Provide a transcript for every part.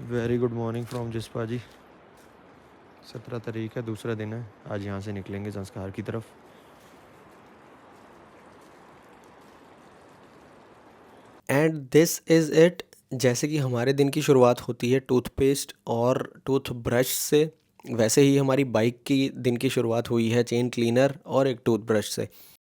Very good morning from Jispa ji. 17 तारीख है, दूसरा दिन है। आज यहाँ से निकलेंगे संस्कार की तरफ। And this is it. जैसे कि हमारे दिन की शुरुआत होती है टूथपेस्ट और टूथब्रश से, वैसे ही हमारी बाइक की दिन की शुरुआत हुई है चेन क्लीनर और एक टूथब्रश से।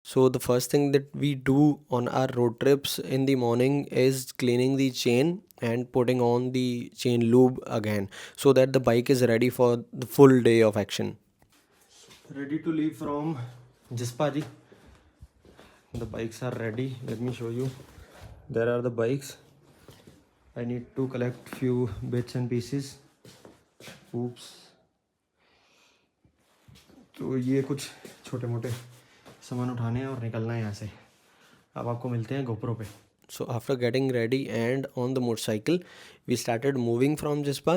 So the first thing that we do on our road trips in the morning is cleaning the chain and putting on the chain lube again so that the bike is ready for the full day of action. Ready to leave from Jispa ji. The bikes are ready. Let me show you. There are the bikes. I need to collect few bits and pieces. Oops. तो ये कुछ छोटे मोटे सामान उठाने हैं और निकलना है यहाँ से। अब आपको मिलते हैं गोप्रो पे। So after getting ready and on the motorcycle, we started moving from Jispa.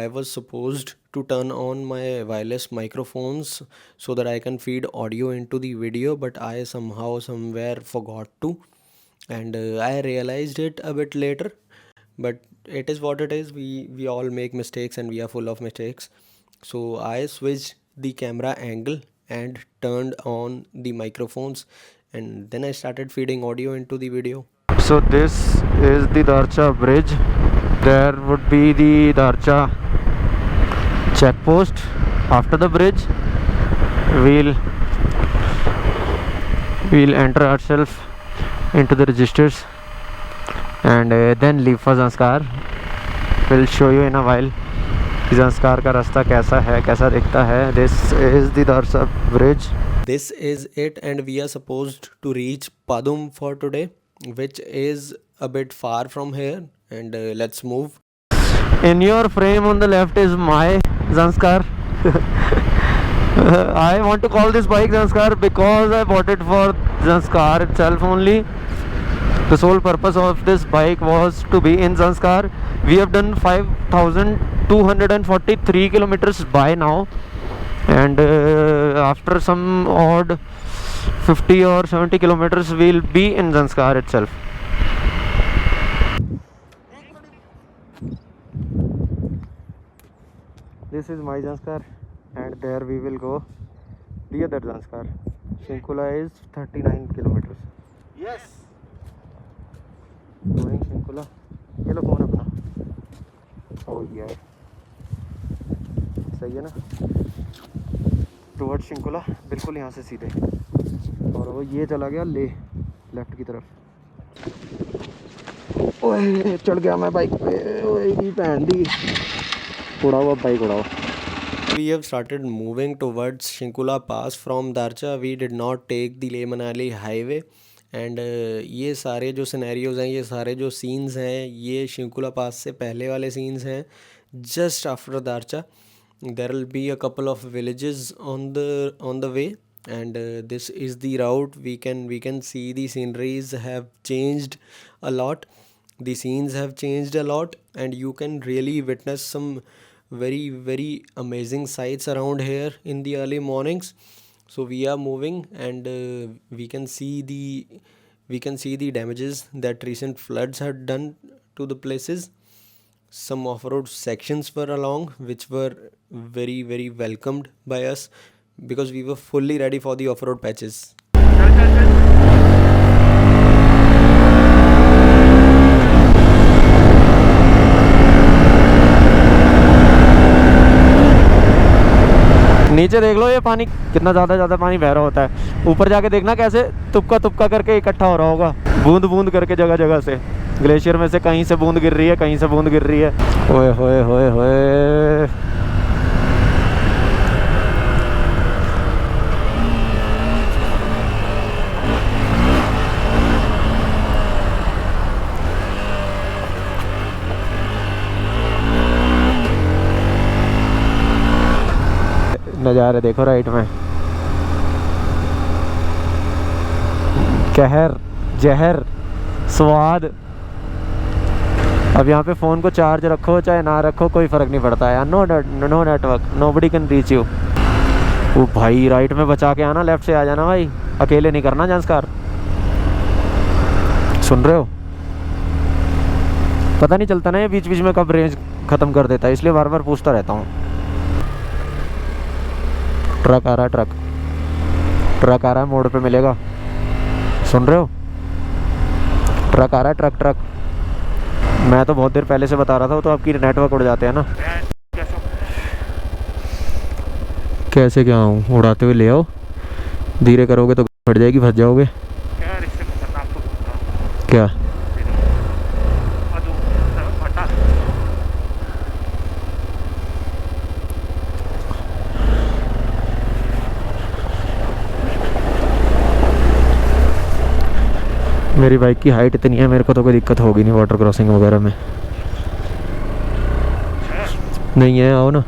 I was supposed to turn on my wireless microphones so that I can feed audio into the video, but I somehow somewhere forgot to, and I realized it a bit later. But it is what it is. We all make mistakes and we are full of mistakes. So I switched the camera angle and turned on the microphones, and then I started feeding audio into the video. So this is the Darcha bridge. There would be the Darcha checkpost. After the bridge, we'll enter ourselves into the registers and then leave for Zanskar. We'll show you in a while कि Zanskar का रास्ता कैसा है, कैसा दिखता है. This is the Darcha bridge. This is it, and we are supposed to reach Padum for today, which is a bit far from here, and let's move. In your frame on the left is my Zanskar. I want to call this bike Zanskar because I bought it for Zanskar itself only. The sole purpose of this bike was to be in Zanskar. We have done 5,243 kilometers by now, and after some odd 50 or 70 kilometers we'll be in Zanskar itself. This is my Zanskar, and there we will go the other Zanskar. Shinkula is 39 kilometers. Yes. Going Shinkula. ये लो phone अपना। Oh yeah. सही है ना? Toward Shinkula, बिल्कुल यहाँ से सीधे। और वो ये चला गया ले लेफ्ट की तरफ। ओए चढ़ गया मैं बाइक पे। ओए की भैन दी। उड़ा हुआ बाइक उड़ा हुआ। We have started moving towards Shinkula Pass from Darcha. We did not take the Leh Manali highway, and ये सारे जो सिनेरियोज़ हैं, ये सारे जो सीन्स हैं, ये शिंकुला पास से पहले वाले सीन्स हैं. Just after Darcha, there will be a couple of villages on the way, and this is the route. We can see the sceneries have changed a lot. The scenes have changed a lot, and you can really witness some very amazing sights around here in the early mornings. So we are moving, and we can see the damages that recent floods had done to the places. Some off-road sections were along, which were very welcomed by us because we were fully ready for the off-road patches. नीचे देख लो ये पानी कितना ज़्यादा पानी बह रहा होता है। ऊपर जाके देखना कैसे तुपका करके इकट्ठा हो रहा होगा, बूंद बूंद करके जगह से। ग्लेशियर में से कहीं से बूंद गिर रही है, कहीं से बूंद गिर रही है। ओए होए होए होए। नज़ारे देखो राइट में, कहर जहर स्वाद। अब यहाँ पे फ़ोन को चार्ज रखो चाहे ना रखो कोई फ़र्क नहीं पड़ता है। No network, nobody can reach you. वो भाई राइट में बचा के आना, लेफ्ट से आ जाना भाई, अकेले नहीं करना संस्कार। सुन रहे हो? पता नहीं चलता ना ये बीच में कब रेंज ख़त्म कर देता है, इसलिए बार बार पूछता रहता हूँ। ट्रक आ रहा है, ट्रक आ रहा है, मोड़ पे मिलेगा, सुन रहे हो? ट्रक आ रहा है, ट्रक। मैं तो बहुत देर पहले से बता रहा था, वो तो आपकी नेटवर्क उड़ जाते हैं ना। कैसे क्या हूँ, उड़ाते हुए ले आओ, धीरे करोगे तो फट जाएगी, फंस जाओगे। क्या मेरी बाइक की हाइट इतनी है, मेरे को तो कोई दिक्कत होगी नहीं वाटर क्रॉसिंग वगैरह में। नहीं है, आओ ना।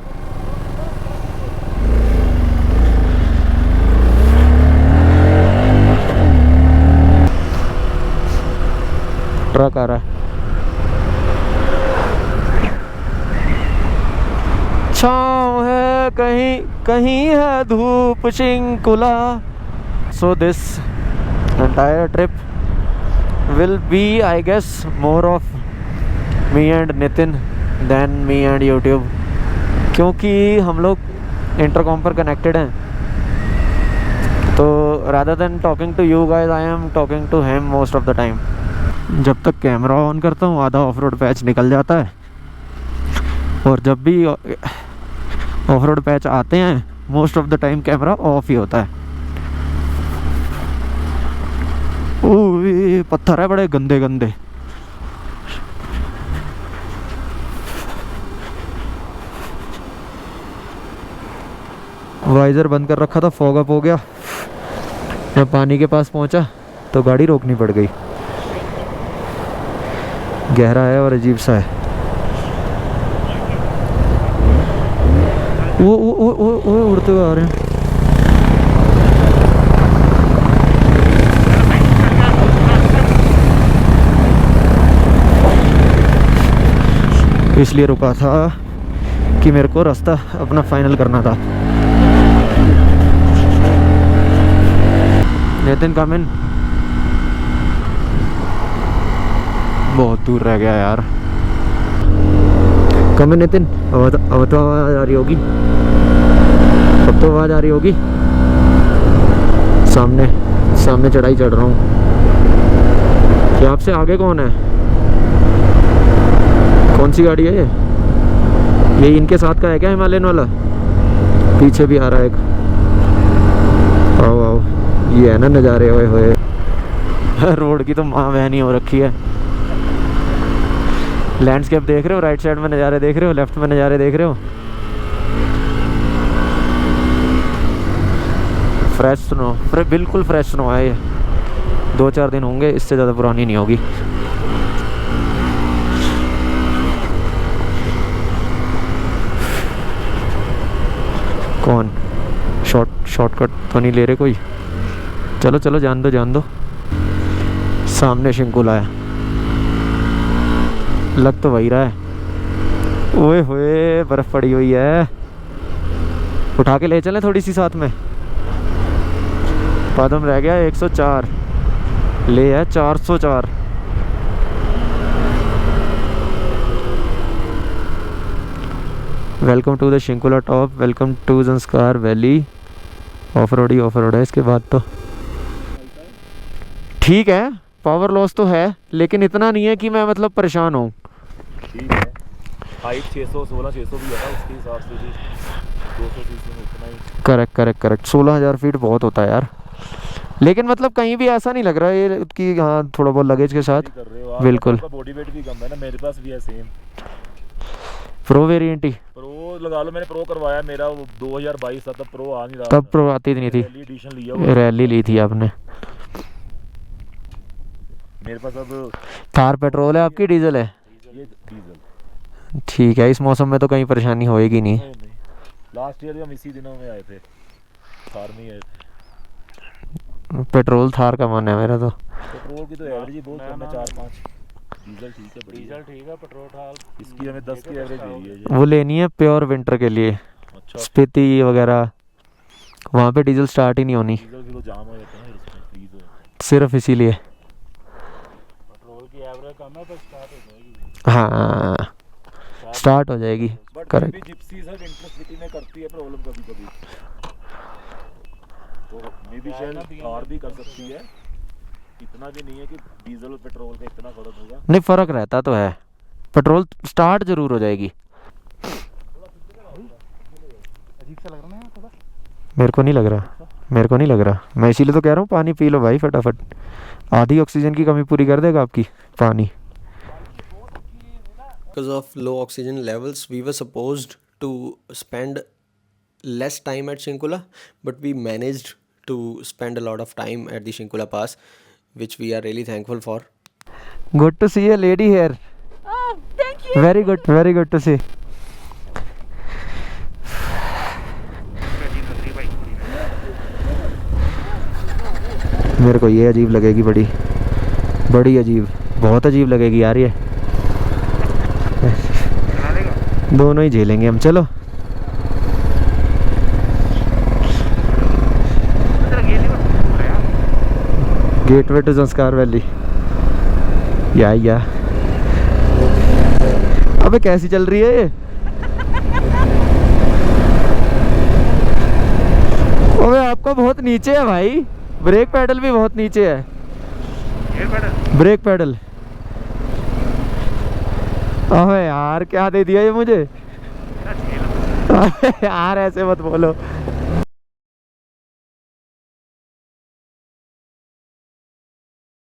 ट्रक आ रहा है। छाँव है कहीं कहीं है धूप Shinkula. So this entire trip will be I guess more of me and Nitin than me and YouTube, क्योंकि हम लोग इंटरकॉम पर कनेक्टेड हैं। तो rather than talking to you guys I am talking to him most of the time। जब तक camera on करता हूँ आधा ऑफ रोड पैच निकल जाता है, और जब भी ऑफ रोड पैच आते हैं most of the time camera off ही होता है। ओह पत्थर है बड़े गंदे गंदे। वाइजर बंद कर रखा था, फॉग अप हो गया। जब पानी के पास पहुंचा तो गाड़ी रोकनी पड़ गई। गहरा है और अजीब सा है। वो उड़ते हुए आ रहे हैं। इसलिए रुका था कि मेरे को रास्ता अपना फाइनल करना था। नितिन कम इन। बहुत दूर रह गया यार। कम इन नितिन। अब तो आवाज़ आ रही होगी, अब तो आवाज़ आ रही होगी। सामने चढ़ाई चढ़ रहा हूँ। क्या आपसे आगे कौन है? कौन सी गाड़ी है ये इनके साथ का है क्या, हिमालयन वाला? पीछे भी आ रहा है एक। आओ आओ, ये है ना नज़ारे होए होए। रोड की तो माँ बहनी हो रखी है। लैंडस्केप देख रहे हो, राइट साइड में नज़ारे देख रहे हो, लेफ्ट में नज़ारे देख रहे हो। फ्रेश स्नो, बिल्कुल फ्रेश स्नो है ये। 2-4 दिन होंगे, इससे ज़्यादा पुरानी नहीं होगी। कौन शॉर्टकट तो नहीं ले रहे कोई? चलो चलो, जान दो। सामने शिंकुला है, लग तो वही रहा है। ओए होए बर्फ पड़ी हुई है। उठा के ले चलें थोड़ी सी साथ में। कदम रह गया 104, ले है 404। Welcome to the Shinkula top, welcome to Zanskar valley. Off road है इसके बाद तो ठीक है। पावर लॉस तो है लेकिन इतना नहीं है कि मैं मतलब परेशान हूँ। ठीक है, हाइट 616 भी है उसके हिसाब से भी 200 सीसी में इतना ही। करेक्ट 16,000 फीट बहुत होता है यार। लेकिन मतलब कहीं भी ऐसा नहीं लग रहा है ये कि हाँ थोड़ा बहुत लगेज के साथ। कर रहे हो आप, बिल्कुल। बॉडी वेट भी कम है ना, मेरे पास भी है सेम। प्रो वेरिएंट ही प्रो लगा लो, मैंने प्रो करवाया, मेरा 2022 था तब प्रो आ नहीं रहा। तब प्रो आती नहीं थी, रैली एडिशन लिया, रैली ली थी आपने। मेरे पास अब थार पेट्रोल है आपकी, डीजल है? ये डीजल। ठीक है, इस मौसम में तो कहीं परेशानी होएगी नहीं। लास्ट ईयर हम इसी दिनों में आए थे, थार में आए थे। पेट्रोल थार का मन है मेरा तो। पेट्रोल की तो एवरेज ही बहुत कम है, 4-5। डीजल ठीक है, डीजल ठीक है, पेट्रोल ठाल इसकी हमें 10 की एवरेज दे रही है ये। वो लेनी है प्योर विंटर के लिए। अच्छा, स्पीति वगैरह वहाँ पे डीजल स्टार्ट ही नहीं होनी, डीजल की तो जाम हो जाता है ना, इसमें फ्रीज हो जाता है। सिर्फ इसीलिए। पेट्रोल की एवरेज कम है तो स्टार्ट हो जाएगी। हाँ स्टार्ट हो जाएगी। But correct. भी जिप्सी सर इंटरसिटी में करती है प्रॉब्लम कभी कभी, तो मे भी शायद कार भी कर सकती है। इतना भी नहीं है कि डीजल और पेट्रोल का इतना फर्क होगा। नहीं फ़र्क रहता तो है, पेट्रोल स्टार्ट जरूर हो जाएगी। अजीब सा लग रहा है ना थोड़ा। मेरे को नहीं लग रहा, मेरे को नहीं लग रहा। मैं इसीलिए तो कह रहा हूँ पानी पी लो भाई फटाफट, आधी ऑक्सीजन की कमी पूरी कर देगा आपकी पानी। Because of low oxygen levels, we were supposed to spend less time at Shinkula, but we managed to spend a lot of time at the Shinkula Pass, which we are really thankful for. Good to see a lady here. Very good to see. मेरे को ये अजीब लगेगी, बड़ी अजीब, बहुत अजीब लगेगी यार ये। दोनों ही झेलेंगे हम। चलो गेटवे टू संस्कार वैली। या अबे कैसी चल रही है ये? अबे आपका बहुत नीचे है भाई, ब्रेक पैडल भी बहुत नीचे है। Brake pedal. अबे यार क्या दे दिया ये मुझे? अबे यार ऐसे मत बोलो।